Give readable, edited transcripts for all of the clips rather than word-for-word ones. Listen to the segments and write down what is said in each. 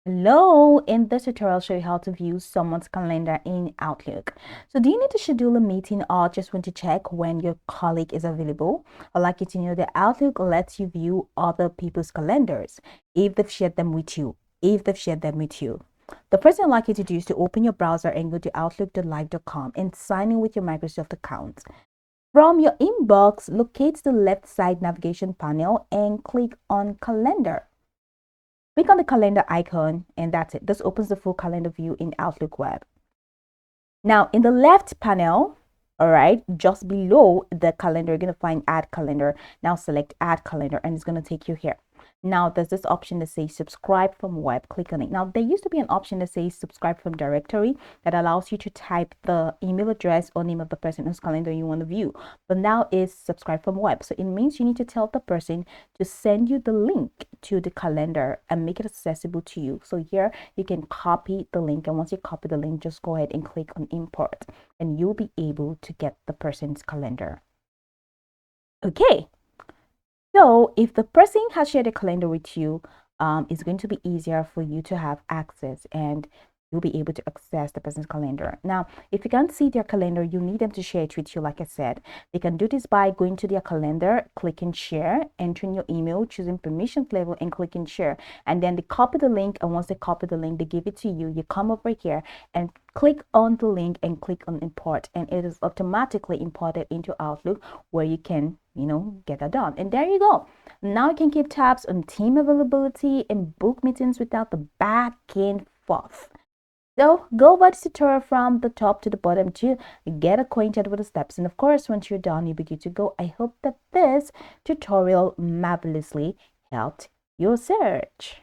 Hello, in this tutorial, I'll show you how to view someone's calendar in Outlook. So do you need to schedule a meeting or just want to check when your colleague is available? I'd like you to know that Outlook lets you view other people's calendars if they've shared them with you. The first thing I'd like you to do is to open your browser and go to outlook.live.com and sign in with your Microsoft account. From your inbox, locate the left side navigation panel and click on Calendar. Click on the calendar icon and that's it. This opens the full calendar view in Outlook Web. Now in the left panel, all right, just below the calendar, you're going to find add calendar. Now select add calendar and it's going to take you here. Now there's this option that says subscribe from web. Click on it. Now there used to be an option that says subscribe from directory that allows you to type the email address or name of the person whose calendar you want to view, but now is subscribe from web. So it means you need to tell the person to send you the link to the calendar and make it accessible to you. So here you can copy the link, and once you copy the link, just go ahead and click on import and you'll be able to get the person's calendar. Okay, so if the person has shared a calendar with you, it's going to be easier for you to have access and you'll be able to access the person's calendar. Now, if you can't see their calendar, you need them to share it with you. Like I said, they can do this by going to their calendar, clicking share, entering your email, choosing permissions level and clicking share. And then they copy the link. And once they copy the link, they give it to you. You come over here and click on the link and click on import, and it is automatically imported into Outlook where you can get that done. And there you go. Now you can keep tabs on team availability and book meetings without the back and forth. So go over the tutorial from the top to the bottom to get acquainted with the steps. And of course, once you're done, you'll be good to go. I hope that this tutorial marvelously helped your search.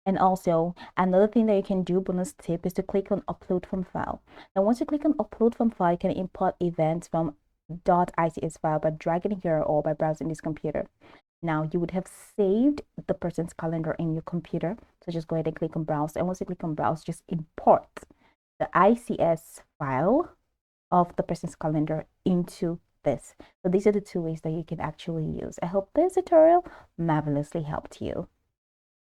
And also, another thing that you can do, bonus tip, is to click on upload from file. Now, once you click on upload from file, you can import events from .its file by dragging it here or by browsing this computer. Now, you would have saved the person's calendar in your computer. So just go ahead and click on browse. And once you click on browse, just import the ICS file of the person's calendar into this. So these are the two ways that you can actually use. I hope this tutorial marvelously helped you.